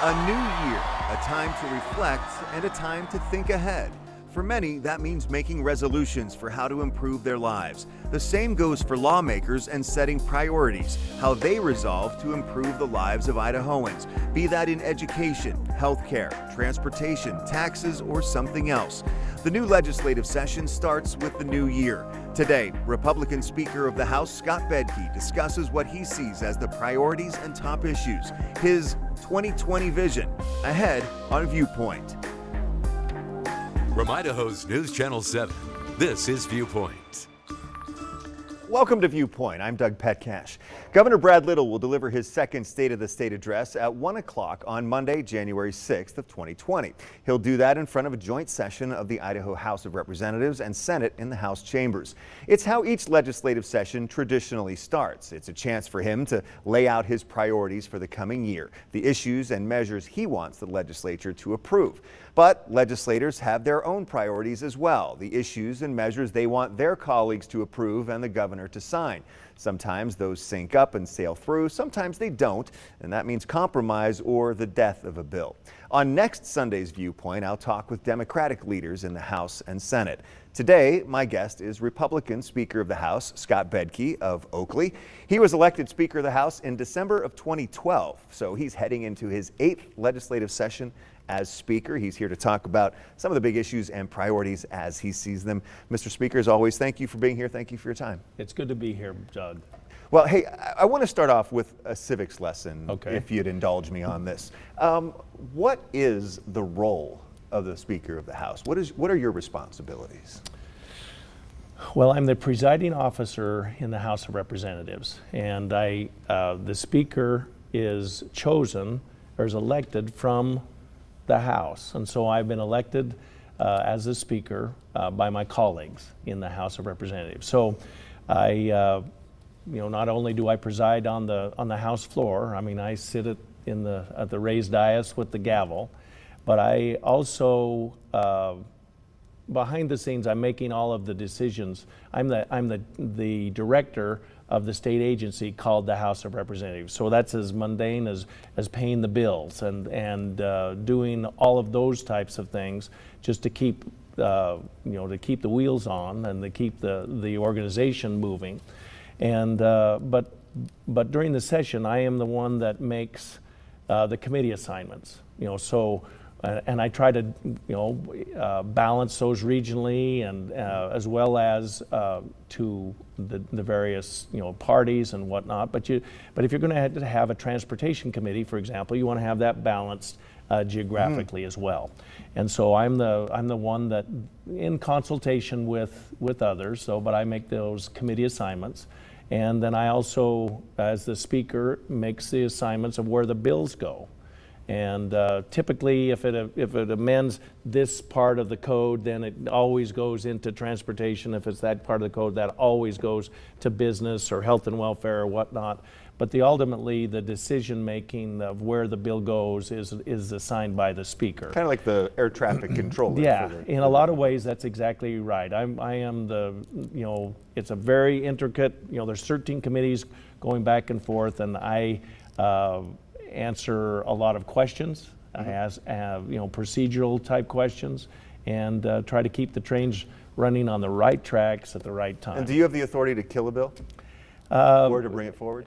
A new year, a time to reflect and a time to think ahead. For many, that means making resolutions for how to improve their lives. The same goes for lawmakers and setting priorities, how they resolve to improve the lives of Idahoans, be that in education, healthcare, transportation, taxes, or something else. The new legislative session starts with the new year. Today, Republican Speaker of the House Scott Bedke discusses what he sees as the priorities and top issues, his 2020 vision, ahead on Viewpoint. From Idaho's News Channel 7, this is Viewpoint. Welcome to Viewpoint. I'm Doug Petcash. Governor Brad Little will deliver his second State of the State address at 1 o'clock on Monday, January 6th of 2020. He'll do that in front of a joint session of the Idaho House of Representatives and Senate in the House chambers. It's how each legislative session traditionally starts. It's a chance for him to lay out his priorities for the coming year, the issues and measures he wants the legislature to approve. But legislators have their own priorities as well, the issues and measures they want their colleagues to approve and the governor to sign. Sometimes those sync up and sail through, sometimes they don't, and that means compromise or the death of a bill. On next Sunday's Viewpoint, I'll talk with Democratic leaders in the House and Senate. Today, my guest is Republican Speaker of the House, Scott Bedke of Oakley. He was elected Speaker of the House in December of 2012, so he's heading into his 8th legislative session as Speaker. He's here to talk about some of the big issues and priorities as he sees them. Mr. Speaker, as always, thank you for being here. Thank you for your time. It's good to be here, Doug. Well, hey, I want to start off with a civics lesson, okay, if you'd indulge me on this. What is the role of the Speaker of the House? What are your responsibilities? Well, I'm the presiding officer in the House of Representatives, and the Speaker is chosen or is elected from the House, and so I've been elected as a Speaker by my colleagues in the House of Representatives. So not only do I preside on the House floor, I mean I sit at the raised dais with the gavel, but I also behind the scenes I'm making all of the decisions. I'm the director of the state agency called the House of Representatives. So that's as mundane as paying the bills and doing all of those types of things just to keep to keep the wheels on and to keep the organization moving. And but during the session, I am the one that makes the committee assignments. And I try to balance those regionally and as well as to the various parties and whatnot. But if you're going to have a transportation committee, for example, you want to have that balanced geographically as well. And so I'm the one that, in consultation with others. But I make those committee assignments, and then I also, as the Speaker, makes the assignments of where the bills go. And typically, if it amends this part of the code, then it always goes into transportation. If it's that part of the code, that always goes to business or health and welfare or whatnot. But ultimately, the decision making of where the bill goes is assigned by the Speaker. Kind of like the air traffic controller. Yeah, in a lot of ways, that's exactly right. I am it's a very intricate. There's 13 committees going back and forth, and I answer a lot of questions. I ask procedural type questions, and try to keep the trains running on the right tracks at the right time. And do you have the authority to kill a bill or to bring it forward?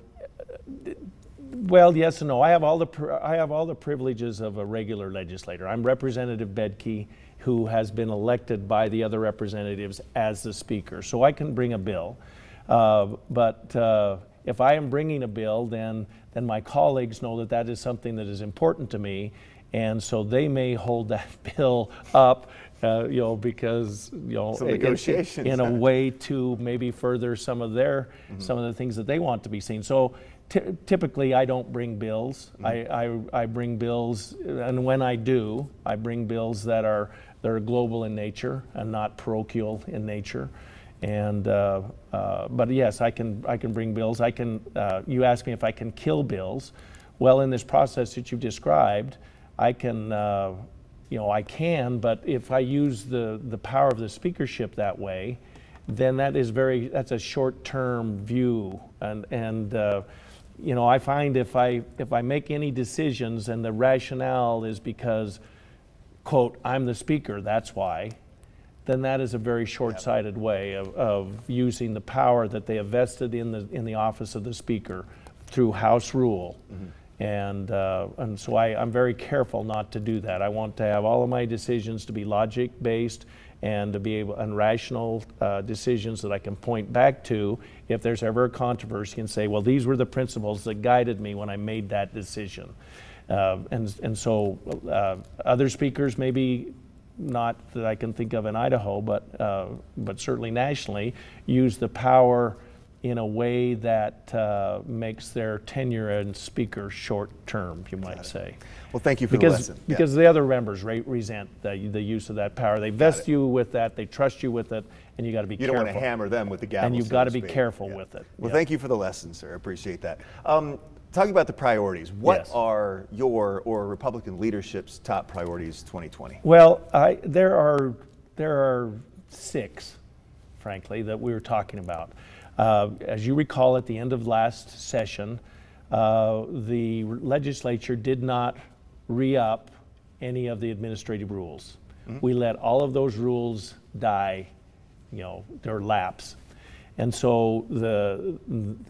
Well, yes and no. I have all the privileges of a regular legislator. I'm Representative Bedke, who has been elected by the other representatives as the Speaker, so I can bring a bill. But if I am bringing a bill, then my colleagues know that is something that is important to me, and so they may hold that bill up, because in a way to maybe further some of the things that they want to be seen. So typically, I don't bring bills. I bring bills, and when I do, I bring bills that are global in nature and not parochial in nature. And but yes, I can bring bills. You ask me if I can kill bills. Well, in this process that you've described, I can. I can, but if I use the power of the speakership that way, then that's a short-term view, and you know, I find if I make any decisions and the rationale is because, quote, I'm the speaker, that's why, then that is a very short-sighted way of using the power that they have vested in the office of the speaker through House rule. And so I'm very careful not to do that. I want to have all of my decisions to be logic-based and to be able, and rational decisions that I can point back to if there's ever a controversy and say, well, these were the principles that guided me when I made that decision. And so other speakers, maybe not that I can think of in Idaho, but certainly nationally, use the power in a way that makes their tenure as speaker short term, you might say. Well, thank you for the lesson. Because the other members resent the use of that power. They vest you with that, they trust you with it, and you got to be careful. You don't want to hammer them with the gavel. And you've got to be careful with it. Well, thank you for the lesson, sir. I appreciate that. Talking about the priorities, what are your or Republican leadership's top priorities 2020? Well, there are 6, frankly, that we were talking about. As you recall, at the end of last session, the legislature did not re-up any of the administrative rules. We let all of those rules die, you know, their lapse. And so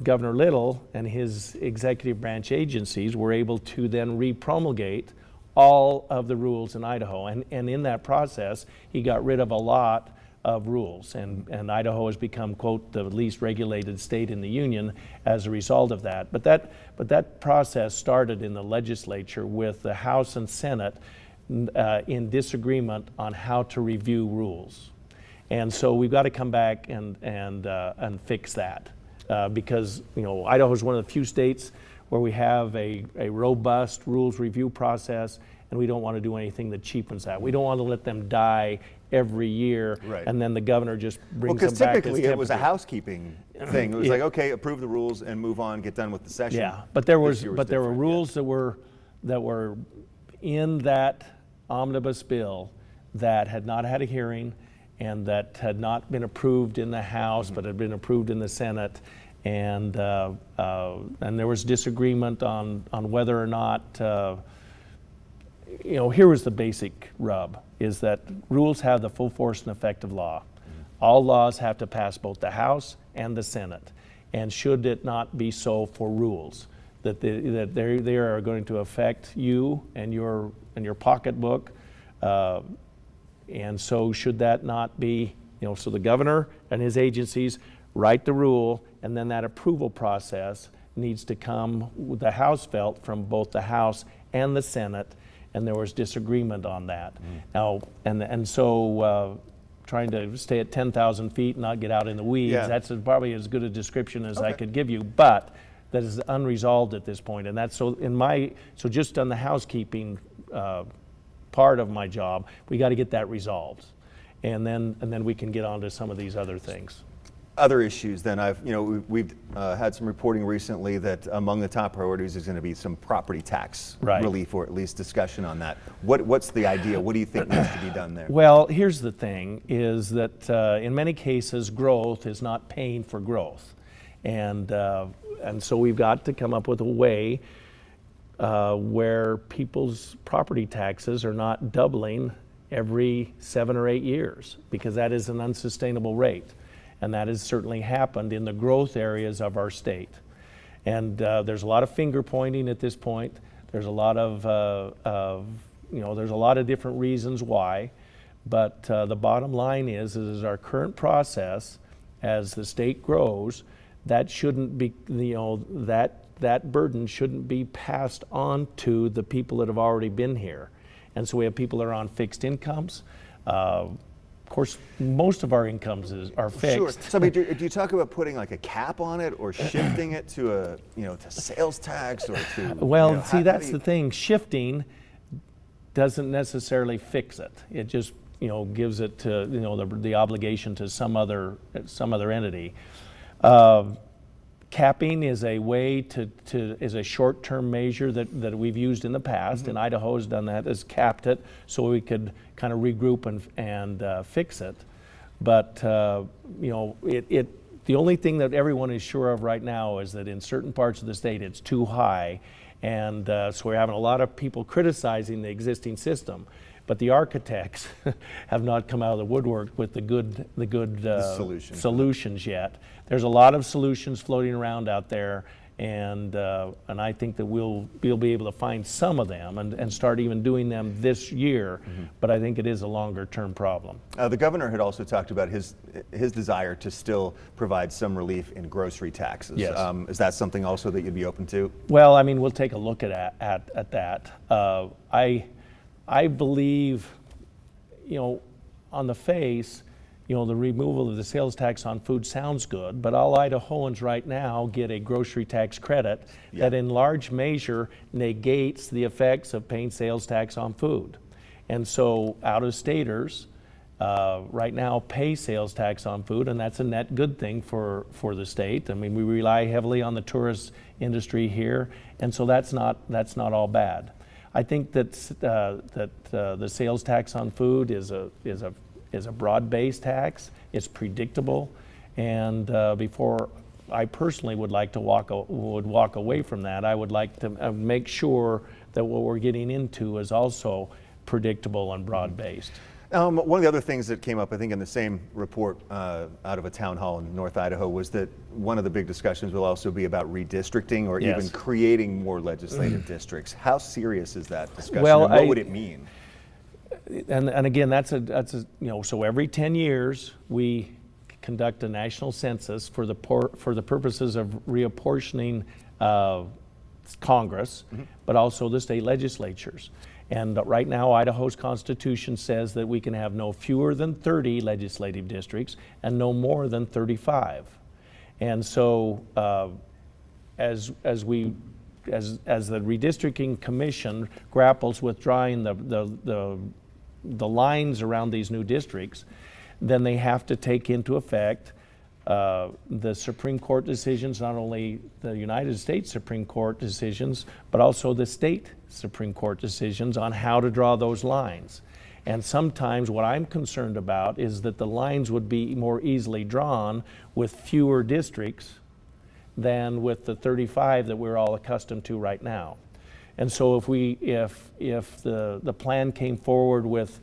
Governor Little and his executive branch agencies were able to then re-promulgate all of the rules in Idaho. And in that process, he got rid of a lot of rules, and Idaho has become, quote, the least regulated state in the union as a result of that. But that process started in the legislature with the House and Senate in disagreement on how to review rules. And so we've got to come back and fix that because, you know, Idaho is one of the few states where we have a robust rules review process, and we don't want to do anything that cheapens that. We don't want to let them die every year, and then the governor just brings them back. Because typically it was a housekeeping thing. It was like, okay, approve the rules and move on, get done with the session. Yeah, but there were rules that were in that omnibus bill that had not had a hearing and that had not been approved in the House, but had been approved in the Senate, and there was disagreement on whether or not. You know, here was the basic rub: is that rules have the full force and effect of law. All laws have to pass both the House and the Senate, and should it not be so for rules, that they are going to affect you and your pocketbook. And so should that not be, you know, so the governor and his agencies write the rule, and then that approval process needs to come, the House felt, from both the House and the Senate, and there was disagreement on that. Now, and so trying to stay at 10,000 feet and not get out in the weeds, that's probably as good a description as I could give you, but that is unresolved at this point. And that's so just on the housekeeping part of my job, we got to get that resolved, and then we can get on to some of these other things. Other issues then, we've had some reporting recently that among the top priorities is going to be some property tax relief, or at least discussion on that. What's the idea? What do you think needs to be done there? Well, here's the thing, is that in many cases growth is not paying for growth, and so we've got to come up with a way where people's property taxes are not doubling every 7 or 8 years, because that is an unsustainable rate. And that has certainly happened in the growth areas of our state. And there's a lot of finger pointing at this point. There's a lot of there's a lot of different reasons why. But the bottom line is our current process, as the state grows, that shouldn't be, that burden shouldn't be passed on to the people that have already been here. And so we have people that are on fixed incomes. Of course, most of our incomes are fixed. Sure. So, I mean, do you talk about putting like a cap on it, or shifting it to to sales tax, or to? Well, that's the thing. Shifting doesn't necessarily fix it. It just gives it to the obligation to some other entity. Capping is a way is a short-term measure that we've used in the past, and Idaho has done that, has capped it so we could kind of regroup and fix it. But the only thing that everyone is sure of right now is that in certain parts of the state it's too high, and so we're having a lot of people criticizing the existing system. But the architects have not come out of the woodwork with the good solutions yet. There's a lot of solutions floating around out there, and I think that we'll be able to find some of them and start even doing them this year. But I think it is a longer term problem. The governor had also talked about his desire to still provide some relief in grocery taxes. Yes. Is that something also that you'd be open to? Well, I mean, we'll take a look at that. I believe, on the face, the removal of the sales tax on food sounds good, but all Idahoans right now get a grocery tax credit that in large measure negates the effects of paying sales tax on food. And so out-of-staters right now pay sales tax on food, and that's a net good thing for the state. I mean, we rely heavily on the tourist industry here, and so that's not all bad. I think that the sales tax on food is a broad-based tax. It's predictable, and before I personally would walk away from that, I would like to make sure that what we're getting into is also predictable and broad-based. One of the other things that came up, I think, in the same report out of a town hall in North Idaho was that one of the big discussions will also be about redistricting or even creating more legislative districts. How serious is that discussion? Well, and what would it mean? And again, that's a so every 10 years we conduct a national census for the purposes of reapportioning Congress, but also the state legislatures. And right now, Idaho's Constitution says that we can have no fewer than 30 legislative districts and no more than 35. And so, as the Redistricting Commission grapples with drawing the lines around these new districts, then they have to take into effect the Supreme Court decisions, not only the United States Supreme Court decisions, but also the state Supreme Court decisions on how to draw those lines. And sometimes what I'm concerned about is that the lines would be more easily drawn with fewer districts than with the 35 that we're all accustomed to right now. And so if the plan came forward with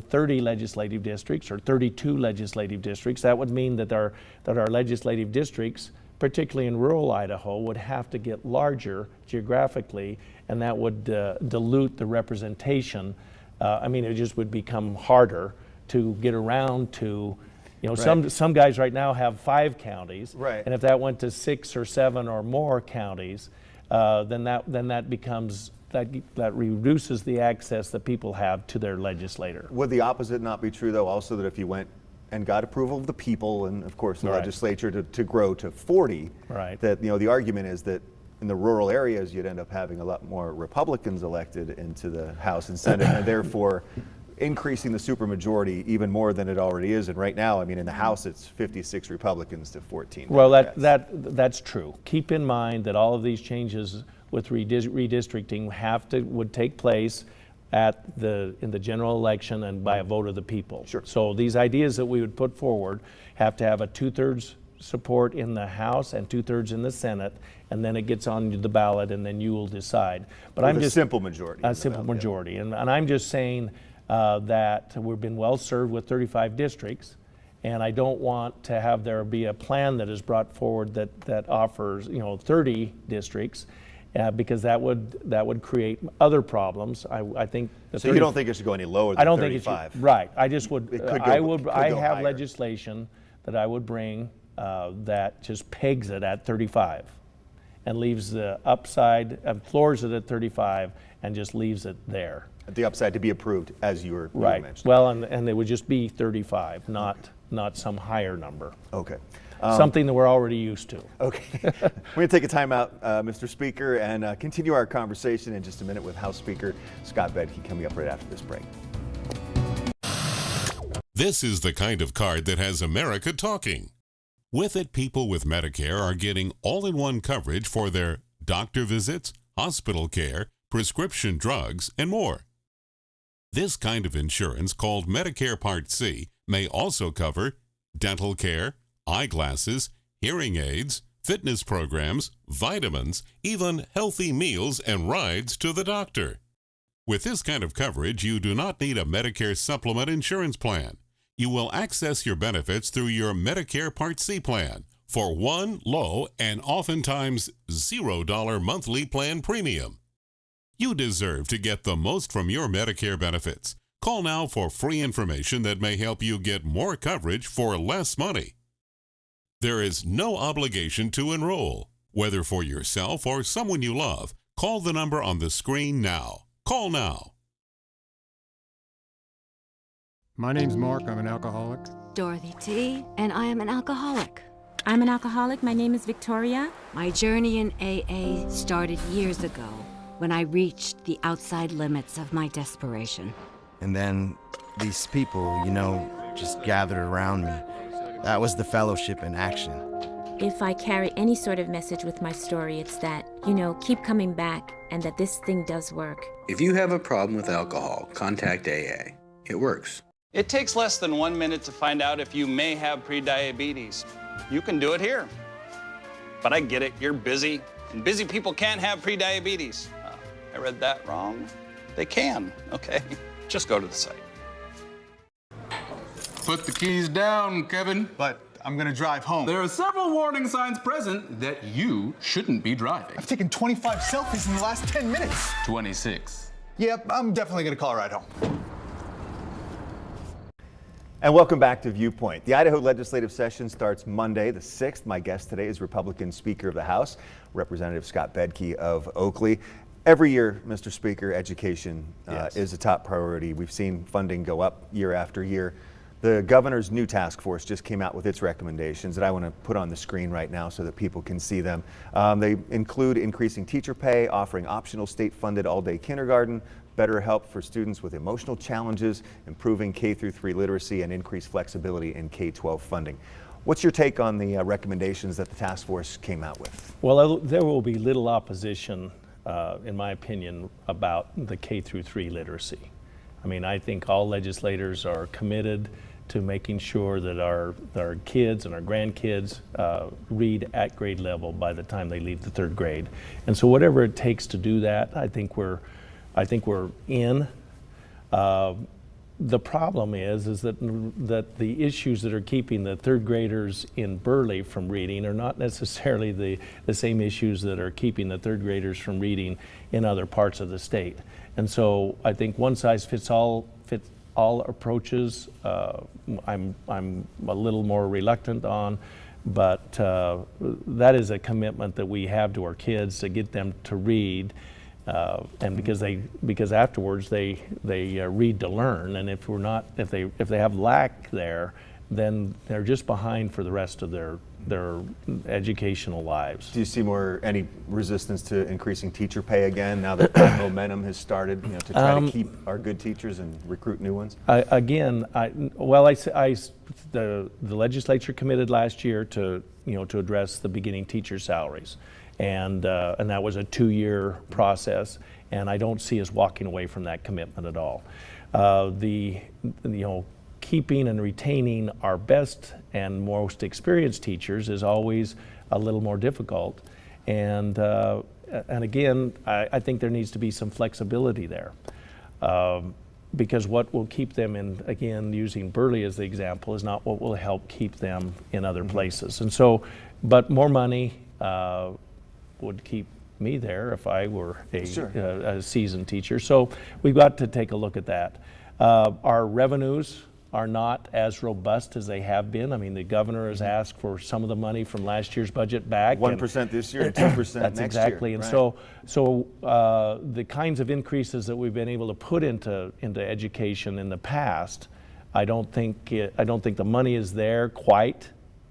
30 legislative districts or 32 legislative districts, that would mean that our legislative districts, particularly in rural Idaho, would have to get larger geographically, and that would dilute the representation. I mean, it just would become harder to get around to, some guys right now have 5 counties, and if that went to 6 or 7 or more counties, then that becomes that reduces the access that people have to their legislator. Would the opposite not be true, though, also, that if you went and got approval of the people and, of course, the legislature to grow to 40, that, the argument is that in the rural areas you'd end up having a lot more Republicans elected into the House and Senate, and therefore increasing the supermajority even more than it already is. And right now, I mean, in the House, it's 56 Republicans to 14 Well, Democrats. that's true. Keep in mind that all of these changes with redistricting would take place in the general election and by a vote of the people. Sure. So these ideas that we would put forward have to have a 2/3 support in the House and 2/3 in the Senate, and then it gets on the ballot, and then you will decide. But With a simple majority. A simple majority, and I'm just saying that we've been well served with 35 districts, and I don't want to have there be a plan that is brought forward that offers 30 districts. Because that would create other problems. I think. So you don't think it should go any lower than 35? I don't think it should. Right. I just would. I have higher. legislation that I would bring that just pegs it at 35, and leaves the upside and floors it at 35, and just leaves it there. The upside to be approved, as you were mentioning. Well, and it would just be 35, not some higher number. Okay. Something that we're already used to. Okay. We're going to take a time out, Mr. Speaker, and continue our conversation in just a minute with House Speaker Scott Bedke coming up right after this break. This is the kind of card that has America talking. With it, people with Medicare are getting all-in-one coverage for their doctor visits, hospital care, prescription drugs, and more. This kind of insurance, called Medicare Part C, may also cover dental care, eyeglasses, hearing aids, fitness programs, vitamins, even healthy meals and rides to the doctor. With this kind of coverage, you do not need a Medicare supplement insurance plan. You will access your benefits through your Medicare Part C plan for one low and oftentimes $0 monthly plan premium. You deserve to get the most from your Medicare benefits. Call now for free information that may help you get more coverage for less money. There is no obligation to enroll. Whether for yourself or someone you love, call the number on the screen now. Call now. My name's Mark. I'm an alcoholic. Dorothy T., and I am an alcoholic. I'm an alcoholic. My name is Victoria. My journey in AA started years ago when I reached the outside limits of my desperation. And then these people, just gathered around me. That was the fellowship in action. If I carry any sort of message with my story, it's that, keep coming back and that this thing does work. If you have a problem with alcohol, contact AA. It works. It takes less than 1 minute to find out if you may have prediabetes. You can do it here. But I get it, you're busy, and busy people can't have prediabetes. I read that wrong. They can, okay? Just go to the site. Put the keys down, Kevin. But I'm gonna drive home. There are several warning signs present that you shouldn't be driving. I've taken 25 selfies in the last 10 minutes. 26. Yep, I'm definitely gonna call a ride home. And welcome back to Viewpoint. The Idaho legislative session starts Monday the 6th. My guest today is Republican Speaker of the House, Representative Scott Bedke of Oakley. Every year, Mr. Speaker, education is a top priority. We've seen funding go up year after year. The governor's new task force just came out with its recommendations that I want to put on the screen right now so that people can see them. They include increasing teacher pay, offering optional state-funded all-day kindergarten, better help for students with emotional challenges, improving K-3 literacy, and increased flexibility in K-12 funding. What's your take on the recommendations that the task force came out with? Well, there will be little opposition, in my opinion, about the K-3 literacy. I mean, I think all legislators are committed to making sure that our kids and our grandkids read at grade level by the time they leave the 3rd grade. And so whatever it takes to do that, I think we're in. The problem is that the issues that are keeping the 3rd graders in Burley from reading are not necessarily the same issues that are keeping the 3rd graders from reading in other parts of the state. And so I think one size fits all approaches. I'm a little more reluctant on, but that is a commitment that we have to our kids to get them to read. And because afterwards they read to learn, and if they have lack there, then they're just behind for the rest of their educational lives. Do you see any resistance to increasing teacher pay again now that that momentum has started, to try to keep our good teachers and recruit new ones? The legislature committed last year to address the beginning teacher salaries. And that was a 2-year process, and I don't see us walking away from that commitment at all. Keeping and retaining our best and most experienced teachers is always a little more difficult, and again, I think there needs to be some flexibility there. Because what will keep them in, again, using Burley as the example, is not what will help keep them in other places. And so, but more money would keep me there if I were a seasoned teacher. So we've got to take a look at that. Our revenues are not as robust as they have been. I mean, the governor has asked for some of the money from last year's budget back. 1% this year and 2% next year. That's exactly. And right. so the kinds of increases that we've been able to put into education in the past, I don't think the money is there quite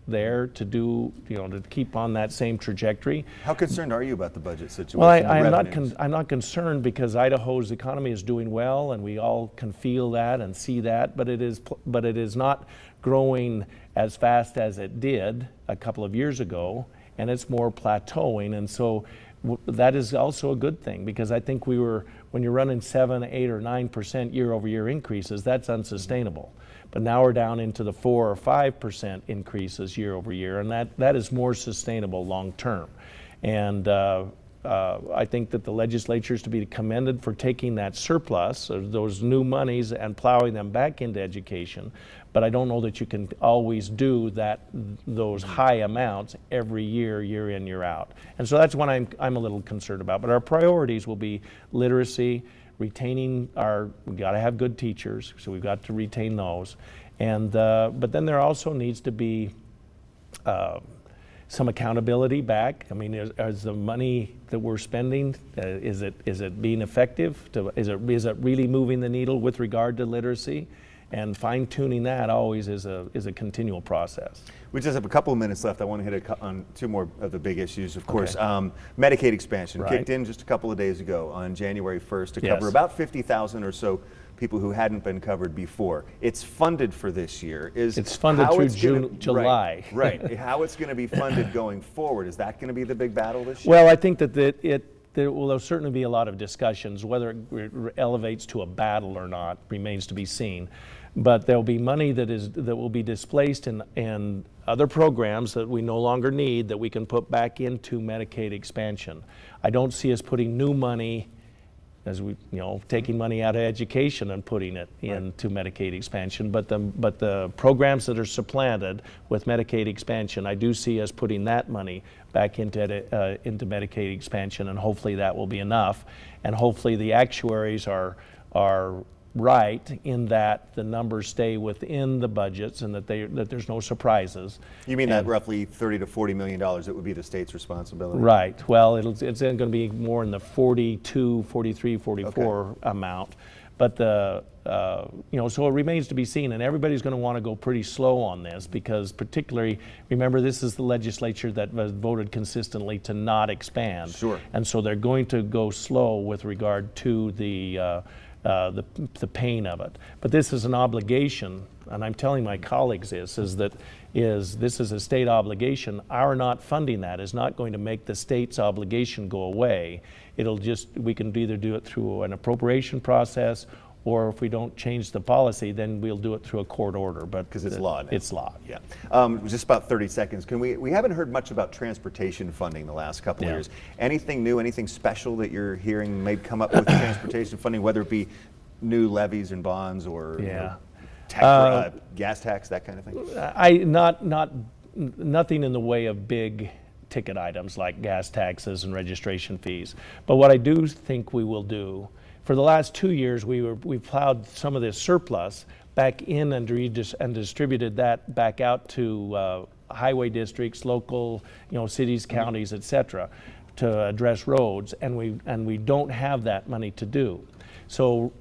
there to do, to keep on that same trajectory. How concerned are you about the budget situation? Well, I'm not concerned because Idaho's economy is doing well, and we all can feel that and see that. But it is not growing as fast as it did a couple of years ago, and it's more plateauing. And so That is also a good thing, because I think when you're running 7, 8, or 9% year-over-year increases, that's unsustainable. But now we're down into the 4 or 5% increases year-over-year, and that is more sustainable long-term. And I think that the legislature is to be commended for taking that surplus, or those new monies, and plowing them back into education. But I don't know that you can always do those high amounts every year, year in, year out. And so that's what I'm a little concerned about. But our priorities will be literacy, retaining we've got to have good teachers, so we've got to retain those. And but then there also needs to be some accountability back. I mean, is the money that we're spending, is it being effective? Is it really moving the needle with regard to literacy? And fine-tuning that always is a continual process. We just have a couple of minutes left. I want to hit on two more of the big issues, of course. Medicaid expansion kicked in just a couple of days ago on January 1st to cover about 50,000 or so people who hadn't been covered before. It's funded for this year. It's funded through July. Right. How it's going to be funded going forward, is that going to be the big battle this year? Well, I think that there will certainly be a lot of discussions. Whether it elevates to a battle or not remains to be seen. But there'll be money that will be displaced in other programs that we no longer need, that we can put back into Medicaid expansion. I don't see us putting new money, as taking money out of education and putting it into Medicaid expansion. But the programs that are supplanted with Medicaid expansion, I do see us putting that money back into Medicaid expansion, and hopefully that will be enough. And hopefully the actuaries are right in that the numbers stay within the budgets, and that there's no surprises. You mean that roughly $30 to $40 million that would be the state's responsibility? Right. Well, it's going to be more in the 42, 43, 44 amount. But so it remains to be seen, and everybody's going to want to go pretty slow on this, because particularly, remember, this is the legislature that voted consistently to not expand. Sure. And so they're going to go slow with regard to the pain of it. But this is an obligation, and I'm telling my colleagues this is a state obligation. Our not funding that is not going to make the state's obligation go away. We can either do it through an appropriation process, or if we don't change the policy, then we'll do it through a court order. But because it's law now. It's law. Yeah. Just about 30 seconds. We haven't heard much about transportation funding the last couple of years. Anything new, anything special that you're hearing may come up with transportation funding, whether it be new levies and bonds or gas tax, that kind of thing? Nothing in the way of big ticket items like gas taxes and registration fees. But what I do think we will do, for the last 2 years, we plowed some of this surplus back in and distributed that back out to highway districts, local, cities, counties, etc., to address roads, and we don't have that money to do. So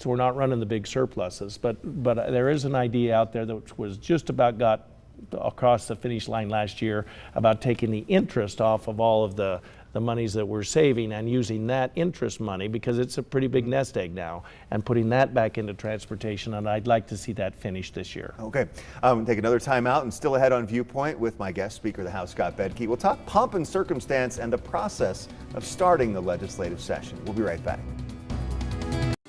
we're not running the big surpluses, but there is an idea out there that was just about got across the finish line last year about taking the interest off of all of the monies that we're saving and using that interest money, because it's a pretty big nest egg now, and putting that back into transportation, and I'd like to see that finished this year. Okay, take another time out, and still ahead on Viewpoint with my guest, Speaker of the House, Scott Bedke. We'll talk pomp and circumstance and the process of starting the legislative session. We'll be right back.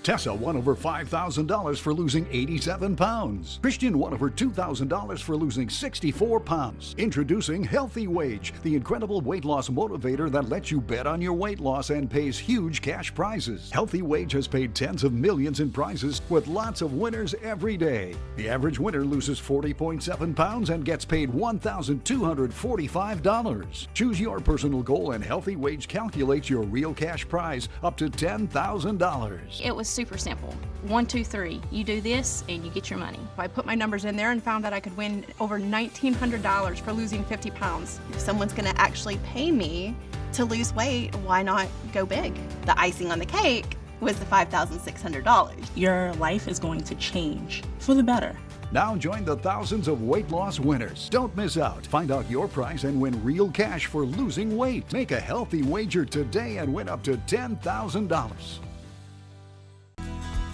Tessa won over $5,000 for losing 87 pounds. Christian won over $2,000 for losing 64 pounds. Introducing Healthy Wage, the incredible weight loss motivator that lets you bet on your weight loss and pays huge cash prizes. Healthy Wage has paid tens of millions in prizes with lots of winners every day. The average winner loses 40.7 pounds and gets paid $1,245. Choose your personal goal, and Healthy Wage calculates your real cash prize up to $10,000. It was super simple. 1, 2, 3. You do this and you get your money. I put my numbers in there and found that I could win over $1,900 for losing 50 pounds. If someone's gonna actually pay me to lose weight, why not go big? The icing on the cake was the $5,600. Your life is going to change for the better. Now join the thousands of weight loss winners. Don't miss out. Find out your prize and win real cash for losing weight. Make a healthy wager today and win up to $10,000.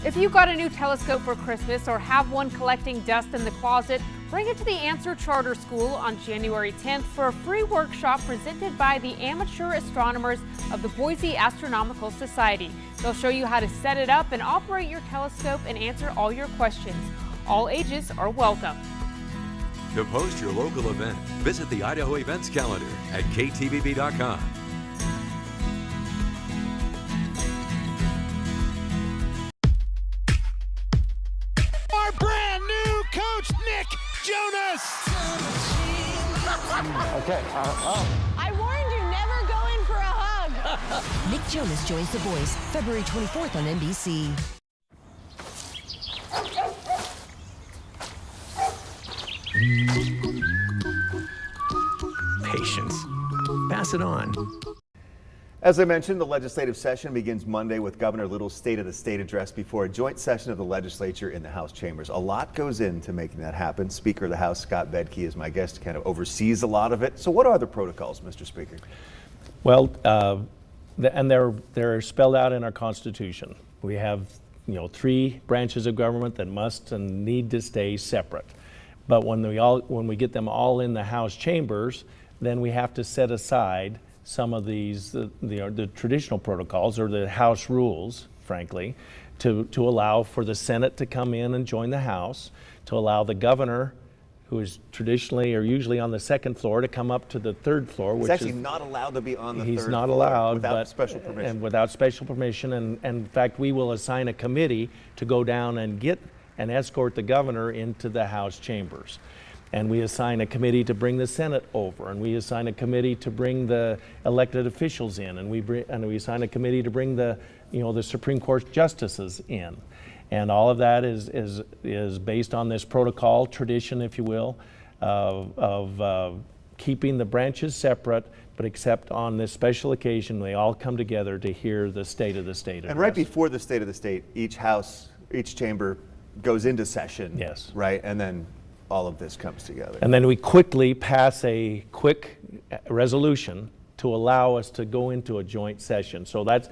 If you got a new telescope for Christmas or have one collecting dust in the closet, Bring it to the Answer Charter School on January 10th for a free workshop presented by the amateur astronomers of the Boise Astronomical Society. They'll show you how to set it up and operate your telescope and answer all your questions. All ages are welcome. To post your local event, visit the Idaho events calendar at ktvb.com. Our brand new coach, Nick Jonas. Okay. I warned you, never go in for a hug. Nick Jonas joins the boys February 24th on NBC. Patience. Pass it on. As I mentioned, the legislative session begins Monday with Governor Little's State of the State address before a joint session of the legislature in the House chambers. A lot goes into making that happen. Speaker of the House, Scott Bedke, is my guest, kind of oversees a lot of it. So what are the protocols, Mr. Speaker? Well, and they're spelled out in our Constitution. We have, 3 branches of government that must and need to stay separate. But when we get them all in the House chambers, then we have to set aside some of these, the traditional protocols or the House rules, frankly, to allow for the Senate to come in and join the House, to allow the governor, who is traditionally or usually on the second floor, to come up to the third floor. He's actually not allowed to be on the third floor. He's not allowed. Without special permission. And without special permission. And in fact, we will assign a committee to go down and get and escort the governor into the House chambers. And we assign a committee to bring the Senate over, and we assign a committee to bring the elected officials in, and we assign a committee to bring the Supreme Court justices in. And all of that is based on this protocol, tradition, if you will, of keeping the branches separate, but except on this special occasion, they all come together to hear the State of the State address. And right before the State of the State, each chamber goes into session. Yes. Right, and then all of this comes together. And then we quickly pass a quick resolution to allow us to go into a joint session. So the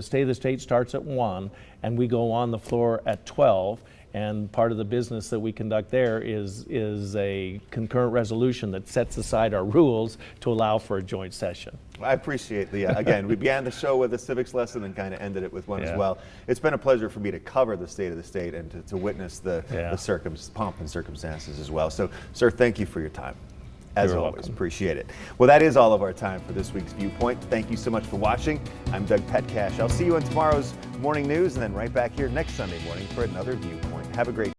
State of the State starts at 1, and we go on the floor at 12. And part of the business that we conduct there is a concurrent resolution that sets aside our rules to allow for a joint session. I appreciate again, we began the show with a civics lesson and kind of ended it with one as well. It's been a pleasure for me to cover the State of the State and to witness the pomp and circumstances as well. So, sir, thank you for your time. As You're always, welcome. Appreciate it. Well, that is all of our time for this week's Viewpoint. Thank you so much for watching. I'm Doug Petcash. I'll see you on tomorrow's morning news and then right back here next Sunday morning for another Viewpoint. Have a great